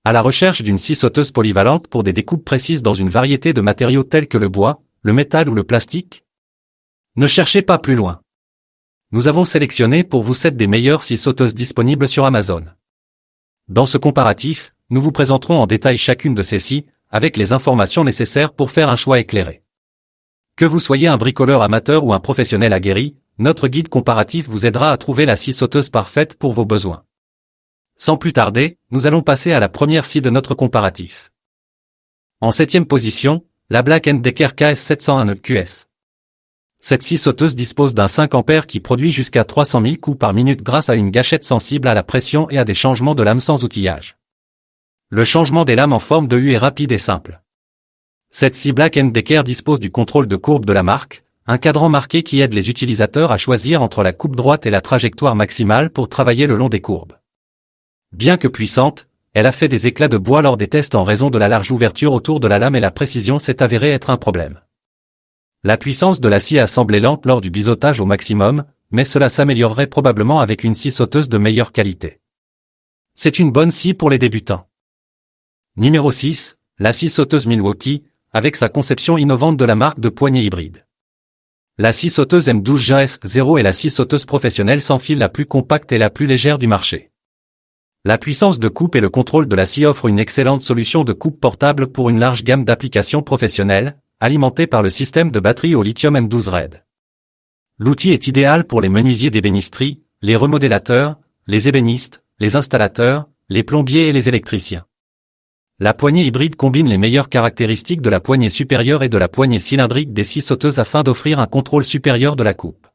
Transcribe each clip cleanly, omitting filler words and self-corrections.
À la recherche d'une scie sauteuse polyvalente pour des découpes précises dans une variété de matériaux tels que le bois, le métal ou le plastique? Ne cherchez pas plus loin. Nous avons sélectionné pour vous 7 des meilleures scies sauteuses disponibles sur Amazon. Dans ce comparatif, nous vous présenterons en détail chacune de ces scies, avec les informations nécessaires pour faire un choix éclairé. Que vous soyez un bricoleur amateur ou un professionnel aguerri, notre guide comparatif vous aidera à trouver la scie sauteuse parfaite pour vos besoins. Sans plus tarder, nous allons passer à la première scie de notre comparatif. En 7e position, la Black & Decker KS701 QS. Cette scie sauteuse dispose d'un 5 A qui produit jusqu'à 300 000 coups par minute grâce à une gâchette sensible à la pression et à des changements de lame sans outillage. Le changement des lames en forme de U est rapide et simple. Cette scie Black & Decker dispose du contrôle de courbe de la marque, un cadran marqué qui aide les utilisateurs à choisir entre la coupe droite et la trajectoire maximale pour travailler le long des courbes. Bien que puissante, elle a fait des éclats de bois lors des tests en raison de la large ouverture autour de la lame et la précision s'est avérée être un problème. La puissance de la scie a semblé lente lors du biseautage au maximum, mais cela s'améliorerait probablement avec une scie sauteuse de meilleure qualité. C'est une bonne scie pour les débutants. Numéro 6, la scie sauteuse Milwaukee, avec sa conception innovante de la marque de poignée hybride. La scie sauteuse M12JS0 est la scie sauteuse professionnelle sans fil la plus compacte et la plus légère du marché. La puissance de coupe et le contrôle de la scie offrent une excellente solution de coupe portable pour une large gamme d'applications professionnelles, alimentée par le système de batterie au lithium M12 Red. L'outil est idéal pour les menuisiers d'ébénisterie, les remodélateurs, les ébénistes, les installateurs, les plombiers et les électriciens. La poignée hybride combine les meilleures caractéristiques de la poignée supérieure et de la poignée cylindrique des scies sauteuses afin d'offrir un contrôle supérieur de la coupe.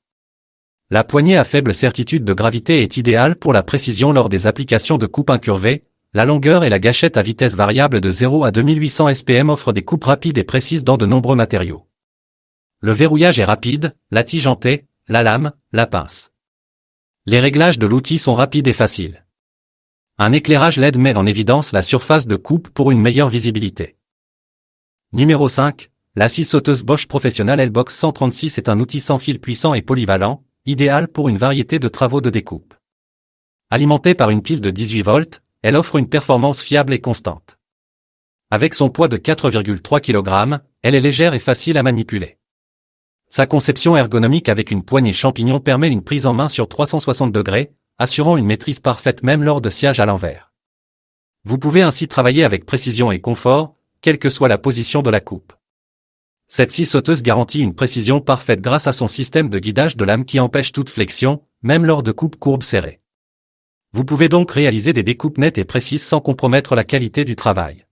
La poignée à faible certitude de gravité est idéale pour la précision lors des applications de coupe incurvée. La longueur et la gâchette à vitesse variable de 0 à 2800 SPM offrent des coupes rapides et précises dans de nombreux matériaux. Le verrouillage est rapide, la tige en T, la lame, la pince. Les réglages de l'outil sont rapides et faciles. Un éclairage LED met en évidence la surface de coupe pour une meilleure visibilité. Numéro 5, la scie sauteuse Bosch Professional L-Box 136 est un outil sans fil puissant et polyvalent, idéal pour une variété de travaux de découpe. Alimentée par une pile de 18 volts, elle offre une performance fiable et constante. Avec son poids de 4,3 kg, elle est légère et facile à manipuler. Sa conception ergonomique avec une poignée champignon permet une prise en main sur 360 degrés, assurant une maîtrise parfaite même lors de sciage à l'envers. Vous pouvez ainsi travailler avec précision et confort, quelle que soit la position de la coupe. Cette scie sauteuse garantit une précision parfaite grâce à son système de guidage de lame qui empêche toute flexion, même lors de coupes courbes serrées. Vous pouvez donc réaliser des découpes nettes et précises sans compromettre la qualité du travail.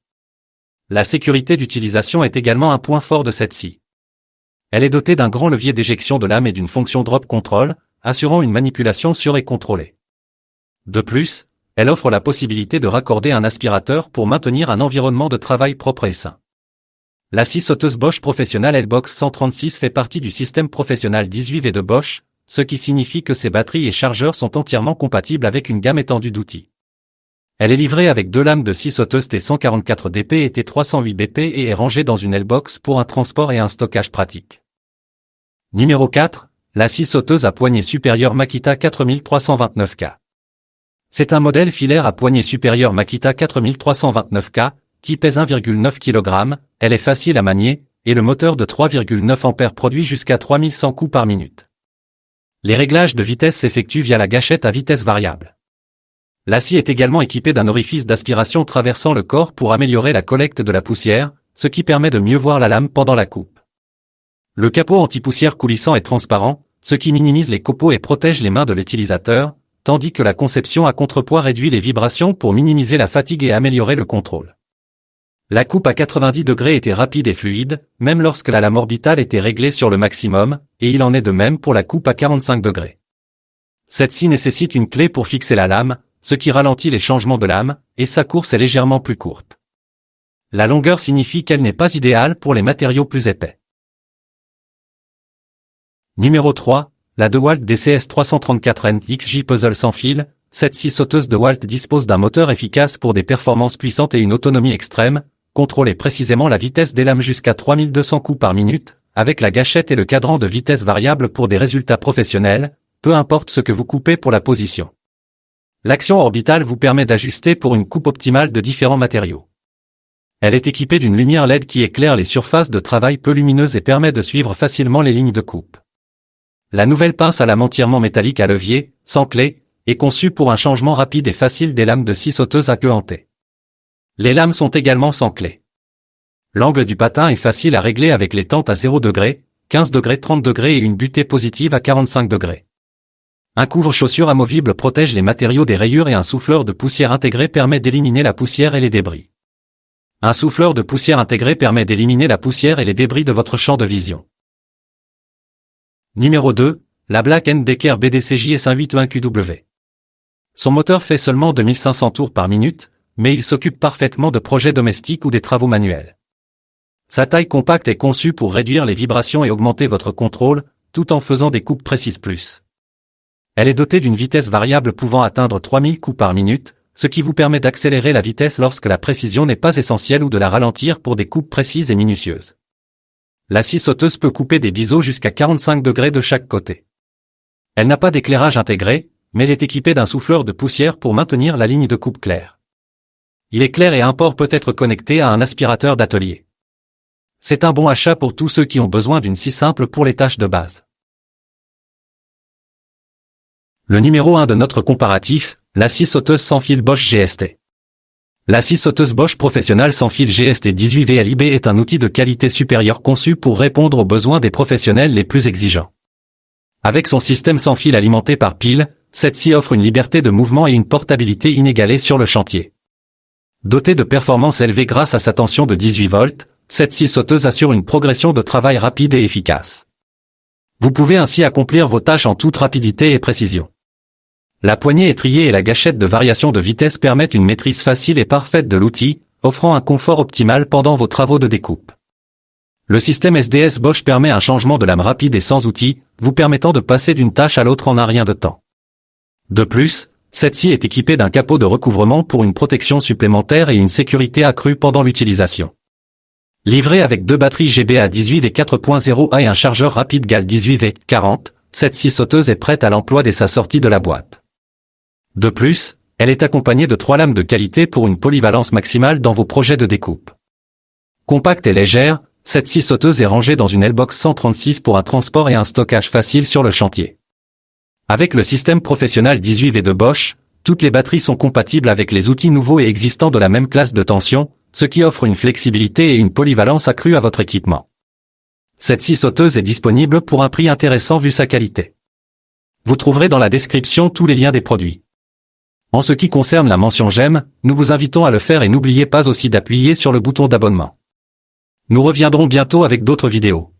La sécurité d'utilisation est également un point fort de cette scie. Elle est dotée d'un grand levier d'éjection de lame et d'une fonction drop control, assurant une manipulation sûre et contrôlée. De plus, elle offre la possibilité de raccorder un aspirateur pour maintenir un environnement de travail propre et sain. La scie sauteuse Bosch Professional L-Box 136 fait partie du système professionnel 18V de Bosch, ce qui signifie que ses batteries et chargeurs sont entièrement compatibles avec une gamme étendue d'outils. Elle est livrée avec 2 lames de scie sauteuse T144 DP et T308 BP et est rangée dans une L-Box pour un transport et un stockage pratique. Numéro 4, la scie sauteuse à poignée supérieure Makita 4329K. C'est un modèle filaire à poignée supérieure Makita 4329K, qui pèse 1,9 kg, elle est facile à manier, et le moteur de 3,9 A produit jusqu'à 3100 coups par minute. Les réglages de vitesse s'effectuent via la gâchette à vitesse variable. La scie est également équipée d'un orifice d'aspiration traversant le corps pour améliorer la collecte de la poussière, ce qui permet de mieux voir la lame pendant la coupe. Le capot anti-poussière coulissant est transparent, ce qui minimise les copeaux et protège les mains de l'utilisateur, tandis que la conception à contrepoids réduit les vibrations pour minimiser la fatigue et améliorer le contrôle. La coupe à 90 degrés était rapide et fluide, même lorsque la lame orbitale était réglée sur le maximum, et il en est de même pour la coupe à 45 degrés. Cette scie nécessite une clé pour fixer la lame, ce qui ralentit les changements de lame, et sa course est légèrement plus courte. La longueur signifie qu'elle n'est pas idéale pour les matériaux plus épais. Numéro 3, la DeWalt DCS 334N XJ Puzzle sans fil. Cette scie sauteuse DeWalt dispose d'un moteur efficace pour des performances puissantes et une autonomie extrême. Contrôlez précisément la vitesse des lames jusqu'à 3200 coups par minute, avec la gâchette et le cadran de vitesse variable pour des résultats professionnels, peu importe ce que vous coupez pour la position. L'action orbitale vous permet d'ajuster pour une coupe optimale de différents matériaux. Elle est équipée d'une lumière LED qui éclaire les surfaces de travail peu lumineuses et permet de suivre facilement les lignes de coupe. La nouvelle pince à l'amontillement métallique à levier, sans clé, est conçue pour un changement rapide et facile des lames de scie sauteuses à queue hantée. Les lames sont également sans clé. L'angle du patin est facile à régler avec les tentes à 0 degrés, 15 degrés, 30 degrés et une butée positive à 45 degrés. Un couvre-chaussure amovible protège les matériaux des rayures et un souffleur de poussière intégré permet d'éliminer la poussière et les débris. Un souffleur de poussière intégré permet d'éliminer la poussière et les débris de votre champ de vision. Numéro 2, la Black & Decker BDCJ S181QW. Son moteur fait seulement 2500 tours par minute, mais il s'occupe parfaitement de projets domestiques ou des travaux manuels. Sa taille compacte est conçue pour réduire les vibrations et augmenter votre contrôle, tout en faisant des coupes précises plus. Elle est dotée d'une vitesse variable pouvant atteindre 3000 coups par minute, ce qui vous permet d'accélérer la vitesse lorsque la précision n'est pas essentielle ou de la ralentir pour des coupes précises et minutieuses. La scie sauteuse peut couper des biseaux jusqu'à 45 degrés de chaque côté. Elle n'a pas d'éclairage intégré, mais est équipée d'un souffleur de poussière pour maintenir la ligne de coupe claire. Il est clair et un port peut être connecté à un aspirateur d'atelier. C'est un bon achat pour tous ceux qui ont besoin d'une scie simple pour les tâches de base. Le numéro 1 de notre comparatif, la scie sauteuse sans fil Bosch GST. La scie sauteuse Bosch professionnelle sans fil GST 18 VLIB est un outil de qualité supérieure conçu pour répondre aux besoins des professionnels les plus exigeants. Avec son système sans fil alimenté par pile, cette scie offre une liberté de mouvement et une portabilité inégalée sur le chantier. Dotée de performances élevées grâce à sa tension de 18 volts, cette scie sauteuse assure une progression de travail rapide et efficace. Vous pouvez ainsi accomplir vos tâches en toute rapidité et précision. La poignée étrier et la gâchette de variation de vitesse permettent une maîtrise facile et parfaite de l'outil, offrant un confort optimal pendant vos travaux de découpe. Le système SDS Bosch permet un changement de lame rapide et sans outil, vous permettant de passer d'une tâche à l'autre en un rien de temps. De plus, cette scie est équipée d'un capot de recouvrement pour une protection supplémentaire et une sécurité accrue pendant l'utilisation. Livrée avec 2 batteries GBA 18 et 4.0A et un chargeur rapide GAL 18V40, cette scie sauteuse est prête à l'emploi dès sa sortie de la boîte. De plus, elle est accompagnée de 3 lames de qualité pour une polyvalence maximale dans vos projets de découpe. Compacte et légère, cette scie sauteuse est rangée dans une L-Box 136 pour un transport et un stockage facile sur le chantier. Avec le système professionnel 18V de Bosch, toutes les batteries sont compatibles avec les outils nouveaux et existants de la même classe de tension, ce qui offre une flexibilité et une polyvalence accrue à votre équipement. Cette scie sauteuse est disponible pour un prix intéressant vu sa qualité. Vous trouverez dans la description tous les liens des produits. En ce qui concerne la mention j'aime, nous vous invitons à le faire et n'oubliez pas aussi d'appuyer sur le bouton d'abonnement. Nous reviendrons bientôt avec d'autres vidéos.